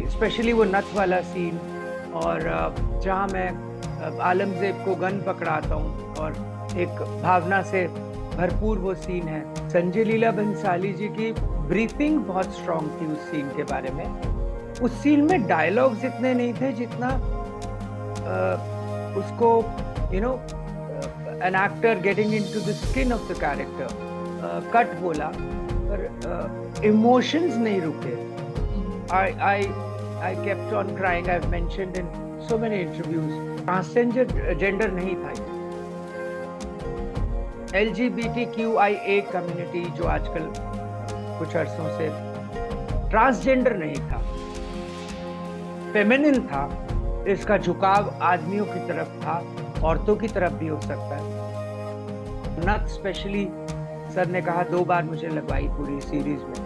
Specially वो नथ वाला सीन और जहाँ मैं आलमजेब को गन पकड़ाता हूँ और एक भावना से भरपूर वो सीन है। संजय लीला भंसाली जी की ब्रीफिंग बहुत स्ट्रांग थी उस सीन के बारे में। उस सीन में डायलॉग्स इतने नहीं थे जितना उसको you know an actor getting into the skin of the character cut बोला पर इमोशंस नहीं रुके। I kept on crying. I've mentioned in so many interviews. Transgender gender नहीं था ये। LGBTQIA कम्युनिटी जो आजकल कुछ अरसों से ट्रांसजेंडर नहीं था, फेमिनिन था। इसका झुकाव आदमियों की तरफ था, औरतों की तरफ भी हो सकता है। नथ स्पेशली सर ने कहा 2 बार मुझे लगवाई पूरी सीरीज में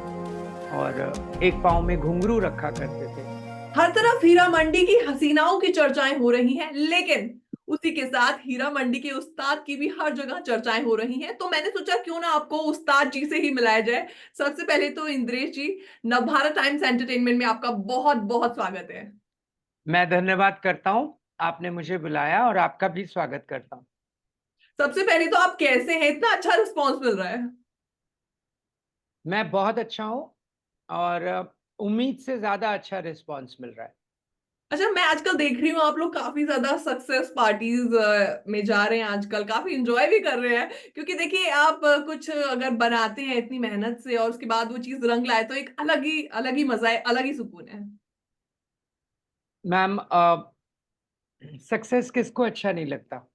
और एक पाँव में घुंघरू रखा करते थे। हर तरफ हीरा मंडी की हसीनाओं की चर्चाएं हो रही हैं, लेकिन उसी के साथ हीरा मंडी के उस्ताद की भी हर जगह चर्चाएं हो रही हैं। तो मैंने सोचा क्यों ना आपको उस्ताद जी से ही मिलाया जाए। सबसे पहले तो इंद्रेश जी, नवभारत टाइम्स एंटरटेनमेंट में आपका बहुत बहुत स्वागत है। मैं धन्यवाद करता हूँ, आपने मुझे बुलाया और आपका भी स्वागत करता हूँ। सबसे पहले तो आप कैसे हैं? इतना अच्छा रिस्पॉन्स मिल रहा है। मैं बहुत अच्छा हूँ और उम्मीद से ज्यादा अच्छा रिस्पांस मिल रहा है। अच्छा, मैं आजकल देख रही हूँ आप लोग काफी ज्यादा सक्सेस पार्टीज में जा रहे हैं, आजकल काफी एंजॉय भी कर रहे हैं। क्योंकि देखिए, आप कुछ अगर बनाते हैं इतनी मेहनत से और उसके बाद वो चीज रंग लाए तो एक अलग ही मजा है, अलग ही सुकून है। मैम, सक्सेस किसको अच्छा नहीं लगता,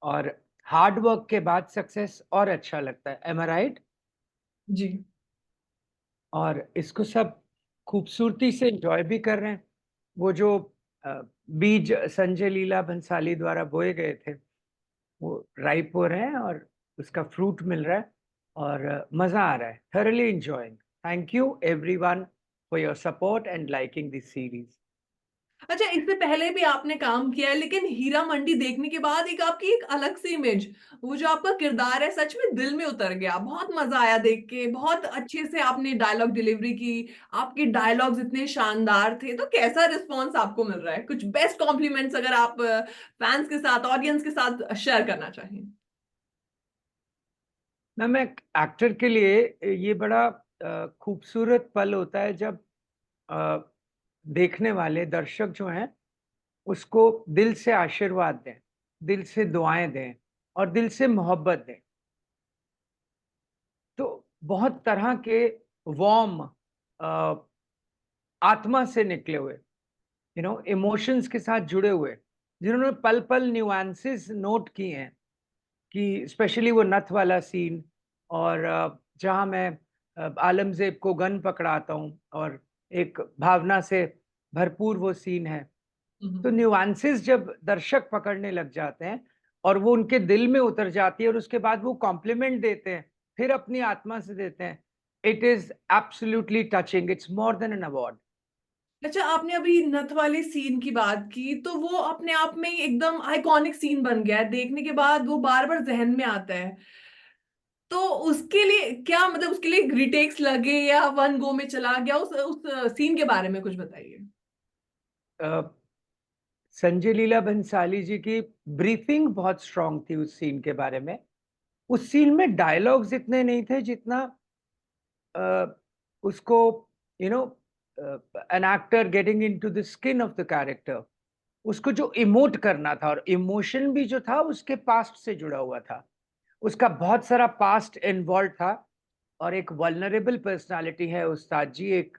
और हार्ड वर्क के बाद सक्सेस और अच्छा लगता है। एम आई राइट? जी। और इसको सब खूबसूरती से एंजॉय भी कर रहे हैं। वो जो बीज संजय लीला भंसाली द्वारा बोए गए थे वो राइप हो रहे हैं और उसका फ्रूट मिल रहा है और मजा आ रहा है। Thoroughly enjoying. Thank you everyone for your support and liking this series. अच्छा, इससे पहले भी आपने काम किया है, लेकिन हीरा मंडी देखने के बाद एक आपकी एक अलग सी इमेज, वो जो आपका किरदार है सच में दिल में उतर गया। बहुत मजा आया देख के, बहुत अच्छे से आपने डायलॉग डिलीवरी की। आपके डायलॉग्स इतने शानदार थे। तो कैसा रिस्पॉन्स आपको मिल रहा है? कुछ बेस्ट कॉम्प्लीमेंट्स अगर आप फैंस के साथ, ऑडियंस के साथ शेयर करना चाहें। मैम, एक एक्टर के लिए ये बड़ा खूबसूरत पल होता है जब अ, देखने वाले दर्शक जो हैं उसको दिल से आशीर्वाद दें, दिल से दुआएं दें और दिल से मोहब्बत दें। तो बहुत तरह के वार्म, आत्मा से निकले हुए, इमोशंस के साथ जुड़े हुए, जिन्होंने पल पल न्यूएंसेस नोट किए हैं कि स्पेशली वो नथ वाला सीन और जहाँ मैं आलमजेब को गन पकड़ाता हूँ और एक भावना से भरपूर वो सीन है। तो हम्म। न्यूएंसेस जब दर्शक पकड़ने लग जाते हैं और वो उनके दिल में उतर जाती है और उसके बाद वो कॉम्प्लीमेंट देते हैं, फिर अपनी आत्मा से देते हैं, it is absolutely touching. It's more than an award. अच्छा, आपने अभी नथ वाले सीन की बात की, तो वो अपने आप में ही एकदम आइकॉनिक सीन बन गया है। देखने के बाद वो बार बार जहन में आता है। तो उसके लिए क्या, मतलब उसके लिए रिटेक्स लगे या वन गो में चला गया? उस सीन के बारे में कुछ बताइए। संजय लीला भंसाली जी की ब्रीफिंग बहुत स्ट्रांग थी उस सीन के बारे में। उस सीन में डायलॉग्स इतने नहीं थे जितना उसको you know an actor getting into the skin of the character, उसको जो इमोट करना था और इमोशन भी जो था उसके पास्ट से जुड़ा हुआ था। उसका बहुत सारा पास्ट इन्वॉल्व था और एक वल्नरेबल पर्सनालिटी है उस्ताद जी। एक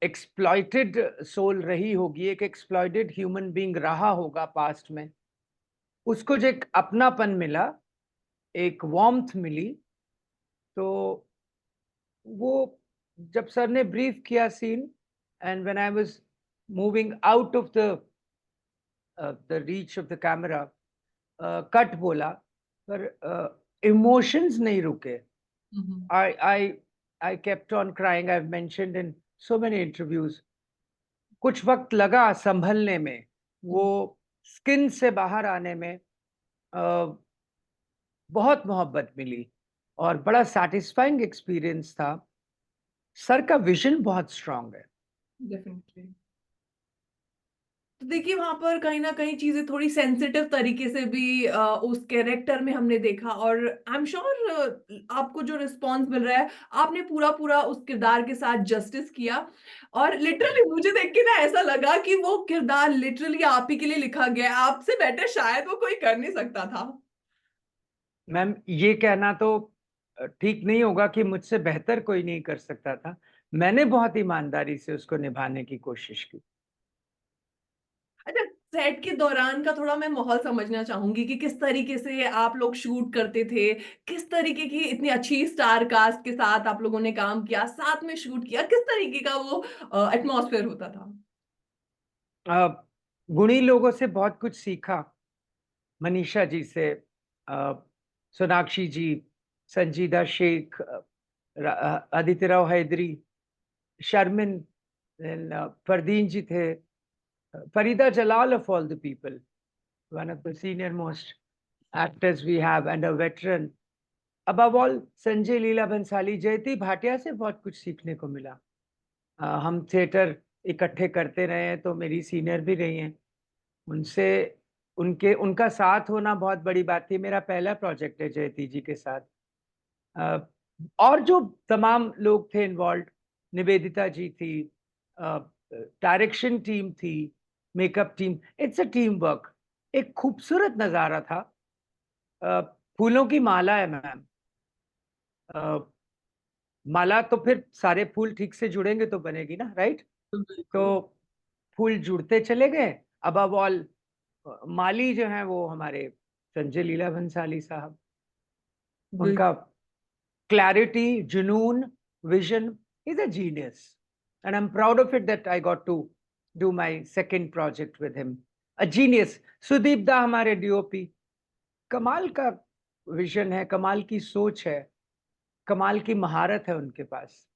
एक्सप्लॉइटेड सोल रही होगी, एक एक्सप्लॉइटेड ह्यूमन बीइंग रहा होगा पास्ट में। उसको जो एक अपनापन मिला, एक वार्मथ मिली, तो वो जब सर ने ब्रीफ किया scene and when I was moving out of the reach of the camera, cut बोला पर इमोशंस नहीं रुके। Hmm. I I I kept on crying. I have mentioned in so many interviews. कुछ वक्त लगा संभलने में, वो स्किन से बाहर आने में। अ, बहुत मोहब्बत मिली और बड़ा सैटिस्फाइंग एक्सपीरियंस था। सर का विजन बहुत स्ट्रांग है। डेफिनेटली। तो देखिए वहां पर कहीं ना कहीं चीजें थोड़ी सेंसिटिव तरीके से भी उस कैरेक्टर में हमने देखा, और आई एम श्योर आपको जो रिस्पॉन्स मिल रहा है, आपने पूरा पूरा उस किरदार के साथ जस्टिस किया। और लिटरली मुझे देख के ना ऐसा लगा कि वो किरदार लिटरली आप ही के लिए लिखा गया है, आपसे बेटर शायद वो कोई कर नहीं सकता था। मैम ये कहना तो ठीक नहीं होगा कि मुझसे बेहतर कोई नहीं कर सकता था। मैंने बहुत ईमानदारी से उसको निभाने की कोशिश की। अच्छा, सेट के दौरान का थोड़ा मैं माहौल समझना चाहूंगी कि किस तरीके से आप लोग शूट करते थे, किस तरीके की इतनी अच्छी स्टार कास्ट के साथ आप लोगों ने काम किया, साथ में शूट किया, किस तरीके का वो एटमॉस्फेयर होता था? अ, गुणी लोगों से बहुत कुछ सीखा। मनीषा जी से, अ, सोनाक्षी जी, संजीदा शेख, आदित्य राव हैदरी, शर्मिन, फरदीन जी थे, Farida Jalal of all the people, one of the senior most actors we have and a veteran. Above all, Sanjay Leela Bhansali, जयती भाटिया से बहुत कुछ सीखने को मिला। हम थिएटर इकट्ठे करते रहे हैं तो मेरी सीनियर भी रही हैं। उनसे उनके उनका साथ होना बहुत बड़ी बात थी। मेरा पहला प्रोजेक्ट है जयती जी के साथ। अ, और जो तमाम लोग थे इन्वॉल्व, निवेदिता जी थी, डायरेक्शन टीम थी, makeup team, it's a team work. एक खूबसूरत नज़ारा था। अ, फूलों की माला है मैम। अ, माला तो फिर सारे फूल ठीक से जुड़ेंगे तो बनेगी ना, राइट? तो बिल्कुल। फूल जुड़ते चले गए। अबव ऑल माली जो हैं वो हमारे संजय लीला भंसाली साहब। बिल्कुल। उनका clarity, जुनून, vision. He's a genius. And I'm proud of it that I got to do my second project with him. A genius. Sudeep दा हमारे डीओपी, कमाल का विजन है, कमाल की सोच है, कमाल की महारत है उनके पास।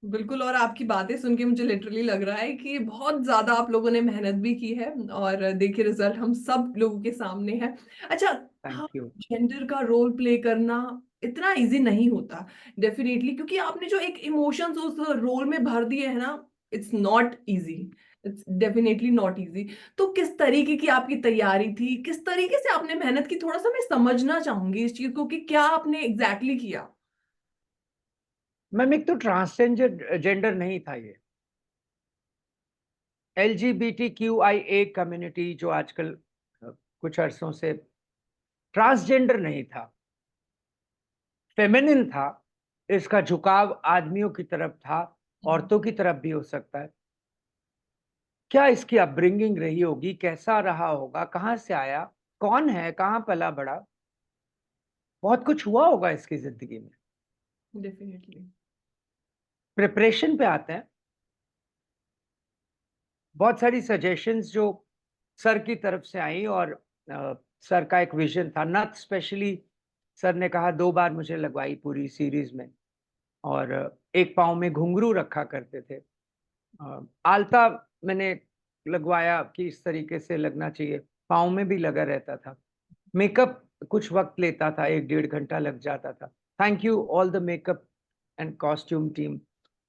बिल्कुल, और आपकी बातें सुन के मुझे लिटरली लग रहा है कि बहुत ज़्यादा आप लोगों ने मेहनत भी की है, और देखिए रिज़ल्ट हम सब लोगों के सामने है। अच्छा, हाँ, थैंक यू। जेंडर का रोल प्ले करना इतना ईज़ी नहीं होता, डेफ़िनेटली, क्योंकि आपने जो एक इमोशंस उस रोल में भर दिए हैं ना, it's not easy, it's definitely not easy. तो किस तरीके की आपकी तैयारी थी? किस तरीके से आपने मेहनत की? थोड़ा-सा मैं समझना चाहूँगी इस चीज़ को कि क्या आपने एग्ज़ैक्टली किया? मैम एक तो ट्रांसजेंडर जेंडर नहीं था ये। LGBTQIA कम्युनिटी जो आजकल कुछ अरसों से, ट्रांसजेंडर नहीं था, फेमिनिन था। इसका झुकाव आदमियों की तरफ था, हुँ, औरतों की तरफ भी हो सकता है। क्या इसकी अपब्रिंगिंग रही होगी, कैसा रहा होगा, कहाँ से आया, कौन है, कहाँ पला-बड़ा, बहुत कुछ हुआ होगा इसकी ज़िंदगी में। डेफ़िनेटली। प्रिपरेशन पे आते हैं, बहुत सारी सजेशंस जो सर की तरफ से आई, और सर का एक विज़न था। नथ स्पेशली सर ने कहा 2 बार मुझे लगवाई पूरी सीरीज़ में, और एक पाँव में घुंघरू रखा करते थे। आलता मैंने लगवाया कि इस तरीके से लगना चाहिए, पाँव में भी लगा रहता था। मेकअप कुछ वक़्त लेता था, 1 डेढ़ घंटा लग जाता था। Thank you all the makeup and costume team.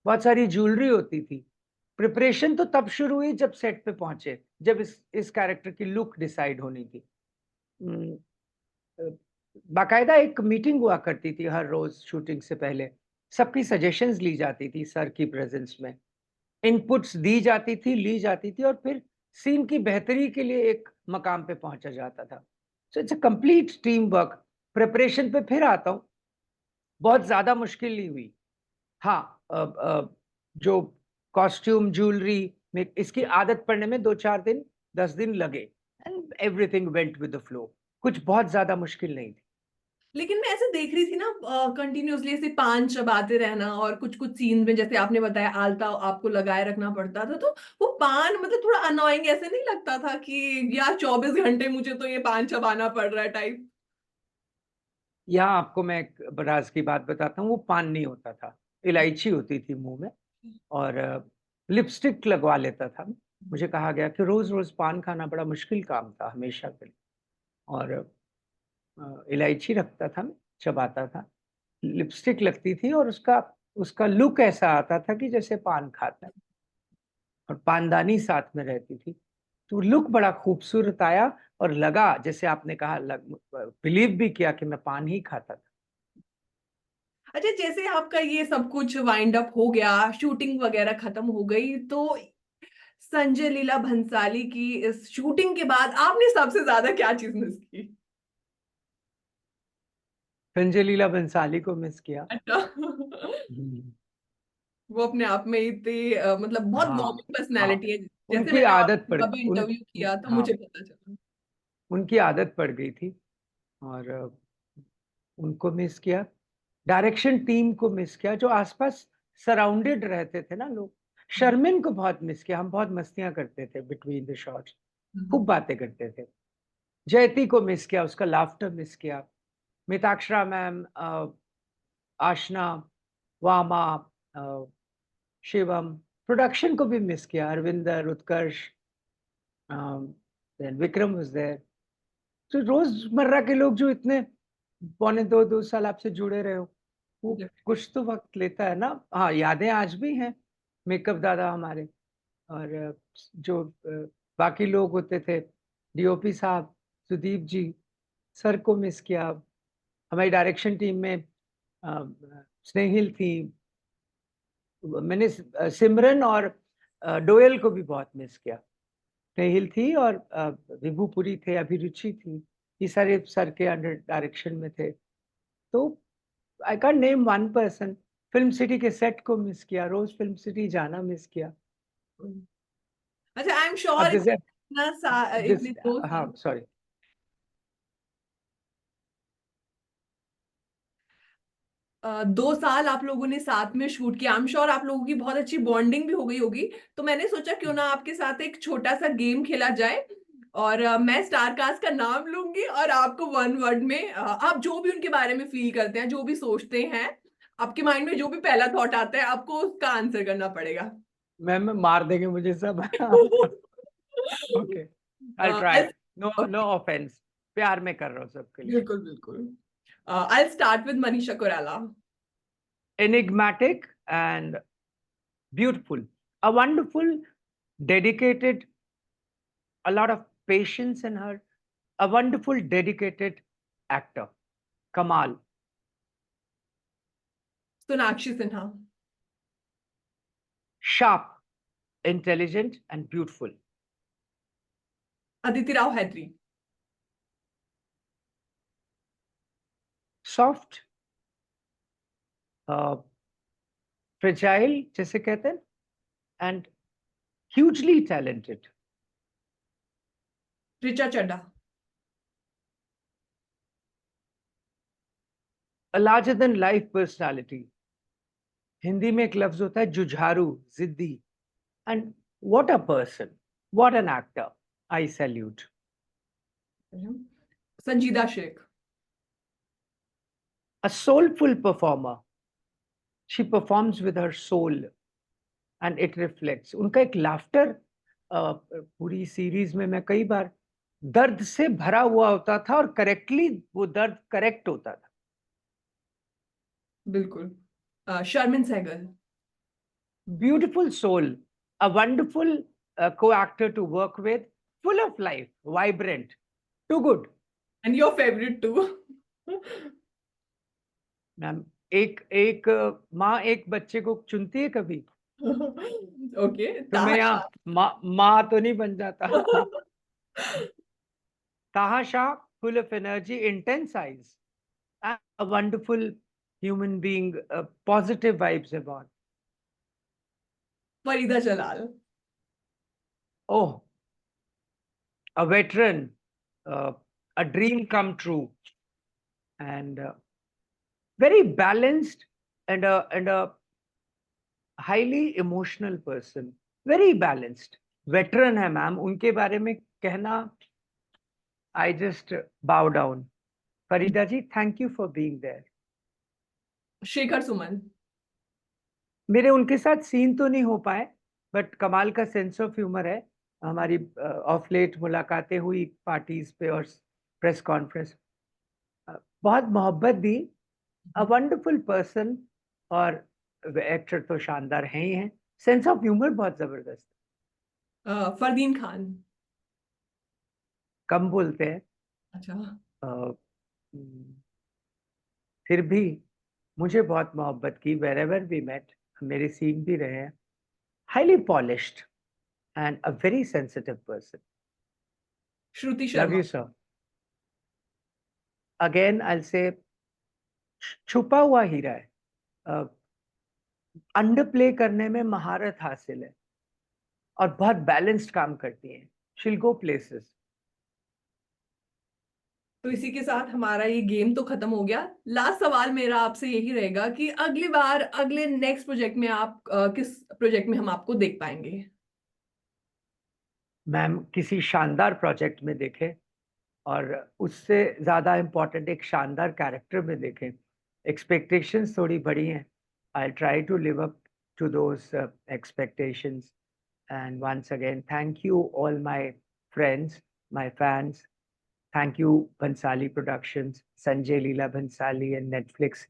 बहुत सारी ज्वेलरी होती थी। प्रिपरेशन तो तब शुरू हुई जब सेट पे पहुँचे, जब इस कैरेक्टर की लुक डिसाइड होनी थी। उम, अ, बाकायदा एक मीटिंग हुआ करती थी हर रोज़ शूटिंग से पहले। सबकी सजेशंस ली जाती थी सर की प्रेज़ेंस में। इनपुट्स दी जाती थी, ली जाती थी, और फिर सीन की बेहतरी के लिए एक मकाम पे पहुँचा जाता था। So it's a complete team work. Preparation पे फिर आता हूँ, बहुत ज़्यादा मुश्किल नहीं हुई। हाँ, जो कॉस्ट्यूम, ज्वेलरी में इसकी आदत पड़ने में 2-4 दिन, 10 दिन लगे, and everything went with the flow. कुछ बहुत ज़्यादा मुश्किल नहीं थी। लेकिन मैं ऐसे देख रही थी ना, कंटिन्यूअसली ऐसे पान चबाते रहना, और कुछ-कुछ सीन में जैसे आपने बताया आलता आपको लगाए रखना पड़ता था, तो वो पान मतलब थोड़ा अननोइंग ऐसे नहीं लगता था कि यार 24 घंटे मुझे तो ये पान चबाना पड़ रहा है टाइप? यहाँ आपको मैं एक राज़ की बात बताता हूँ, वो पान नहीं होता था, इलायची होती थी मुँह में। और लिपस्टिक लगवा लेता था। मुझे कहा गया कि रोज़-रोज़ पान खाना बड़ा मुश्किल काम था हमेशा के लिए, और इलायची रखता था मैं, चबाता था। लिपस्टिक लगती थी, और उसका उसका लुक ऐसा आता था कि जैसे पान खाता है। और पानदानी साथ में रहती थी, तो लुक बड़ा खूबसूरत आया और लगा जैसे आपने कहा, बिलीव भी किया कि मैं पान ही खाता था। अच्छा, जैसे आपका ये सब कुछ वाइंड अप हो गया, शूटिंग वगैरह खत्म हो गई, तो संजय लीला भंसाली की इस शूटिंग के बाद आपने सबसे ज्यादा क्या चीज मिस की? संजय लीला बंसाली को मिस किया। अच्छा। हम्म, वो अपने आप में इतनी मतलब बहुत हाँ वार्मिंग हाँ, पर्सनैलिटी है। जैसे उनकी मैंने आदत पड़ आपका भी इंटरव्यू किया तो हाँ, मुझे पता चला। उनकी आदत पड़ गई थी, और उनको मिस किया। डायरेक्शन टीम को मिस किया, जो आसपास सराउंडेड रहते थे ना लोग। शर्मिन को बहुत मिस किया, हम बहुत मस्तियां करते थे बिटवीन द शॉट्स, खूब बातें करते थे। जयती को मिस किया, उसका लाफ्टर मिस किया। मिताक्षरा मैम, आशना, वामा, अ, शिवम, प्रोडक्शन को भी मिस किया। अरविंदर, उत्कर्ष, विक्रम वाज देयर। तो रोजमर्रा के लोग जो इतने पौने 2 साल आपसे जुड़े रहे हो, वो कुछ तो वक्त लेता है ना। हाँ, यादें आज भी हैं, मेकअप दादा हमारे, और जो बाकी लोग होते थे, डीओपी साहब, सुदीप जी, सर को मिस किया। हमारी डायरेक्शन टीम में स्नेहिल थी, मैंने सिमरन और डोयल को भी बहुत मिस किया। स्नेहिल थी, और विभूपुरी थे, अभिरुचि थी, ये सारे सर के अंडर डायरेक्शन में थे। तो I can name one person. Film city के सेट को मिस किया, रोज फिल्म सिटी जाना मिस किया। अच्छा, आई एम अब श्योर जैसे इतने दो हाँ साल सॉरी, 2 साल आप लोगों ने साथ में शूट किया। आई एम श्योर आप लोगों की बहुत अच्छी बॉन्डिंग भी हो गई होगी। तो मैंने सोचा क्यों ना आपके साथ एक छोटा सा गेम खेला जाए, और मैं स्टार कास्ट का नाम लूंगी और आपको वन वर्ड में आप जो भी उनके बारे में फील करते हैं, जो भी सोचते हैं, आपके माइंड में जो भी पहला थॉट आता है, आपको उसका आंसर करना पड़ेगा। मैम मार देंगे मुझे सब। Okay, I try. No no okay, offence, प्यार में कर रहा हूँ सबके लिए। बिल्कुल बिल्कुल। I start with Manisha Koirala. Enigmatic and beautiful, a wonderful, dedicated, a lot of patience in her, a wonderful, dedicated actor. Kamal. Sonakshi Sinha. Sharp, intelligent, and beautiful. Aditi Rao Hydari. Soft, uh, fragile, जैसे कहते हैं, and hugely talented. Richa Chadha. A larger than life personality. Hindi में एक लफ्ज होता है जुझारू, जिद्दी, and what a person, what an actor, I salute. संजीदा Sheikh. A soulful performer, she performs with her soul and it reflects. उनका एक लाफ्टर पूरी सीरीज में मैं कई बार दर्द से भरा हुआ होता था, और करेक्टली वो दर्द करेक्ट होता था। बिल्कुल। Sharmin Segal. Beautiful soul, a wonderful co-actor to work with, full of life, vibrant, too good. And your favourite too? Ma'am, एक एक माँ एक बच्चे को चुनती है कभी, ओके, तो मैं ताहा यहाँ माँ तो नहीं बन जाता। Shah. Taha Shah, full of energy, intense eyes, and a wonderful human being, positive vibes about. Farida Jalal. Oh, a veteran, uh, a dream come true, and very balanced, and a highly emotional person. Very balanced. Veteran है ma'am, उनके बारे में कहना, I just bow down. Farida ji, thank you for being there. Shekhar Suman. मेरे उनके साथ scene तो नहीं हो पाए, बट कमाल का सेंस ऑफ ह्यूमर है। हमारी ऑफ लेट मुलाकातें हुई पार्टीज पे और प्रेस कॉन्फ्रेंस, बहुत मोहब्बत दी। अ वंडरफुल पर्सन, और एक्टर तो शानदार हैं ही हैं, सेंस ऑफ ह्यूमर बहुत जबरदस्त। फरदीन खान। कम बोलते हैं। अच्छा। अ, हम्म, फिर भी मुझे बहुत मोहब्बत की, wherever we met, मेरे सीन भी रहे हैं। Highly polished and a very sensitive person. Shruti Love Sharma. you, sir. Again, I'll say छुपा हुआ हीरा है। अंडर प्ले करने में महारत हासिल है और बहुत बैलेंस्ड काम करती है। She'll go places. तो इसी के साथ हमारा ये गेम तो खत्म हो गया। लास्ट सवाल मेरा आपसे यही रहेगा कि अगली बार अगले नेक्स्ट प्रोजेक्ट में आप किस प्रोजेक्ट में हम आपको देख पाएंगे? मैम किसी शानदार प्रोजेक्ट में देखें और उससे ज़्यादा इम्पोर्टेंट एक शानदार कैरेक्टर में देखें। एक्सपेक्टेशंस थोड़ी बड़ी हैं। I try to live up to those expectations and once again thank you all my friends, my fans. Thank you Bhansali productions, Sanjay Leela Bhansali and Netflix.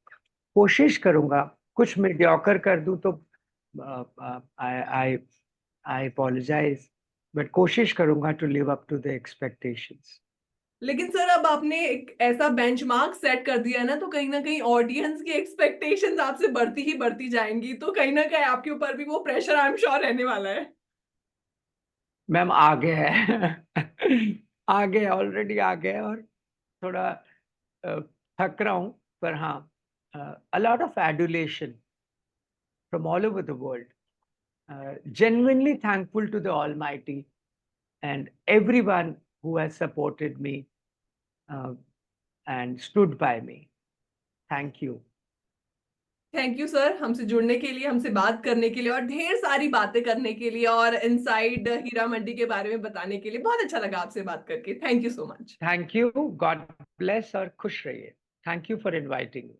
कोशिश करूंगा कुछ मीडियोकर कर दूं तो आई आई आई अपोलोजाइज, बट कोशिश करूंगा to live up to the expectations. लेकिन sir अब आपने एक ऐसा बेंचमार्क सेट कर दिया है ना, तो कहीं ना कहीं ऑडियंस की एक्सपेक्टेशंस आपसे बढ़ती ही बढ़ती जाएंगी, तो कहीं ना कहीं आपके ऊपर भी वो प्रेशर आई एम श्योर रहने वाला है। मैम आ गया है आ गया, ऑलरेडी आ गया और थोड़ा थक रहा हूँ, पर हाँ, a lot of adulation from all over the world. Genuinely thankful to the Almighty and everyone who has supported me uh, and stood by me. Thank you. Thank you sir, हमसे जुड़ने के लिए, हमसे बात करने के लिए और ढेर सारी बातें करने के लिए और इनसाइड हीरा मंडी के बारे में बताने के लिए। बहुत अच्छा लगा आपसे बात करके। Thank you so much. Thank you. God bless और खुश रहिए. Thank you for inviting me.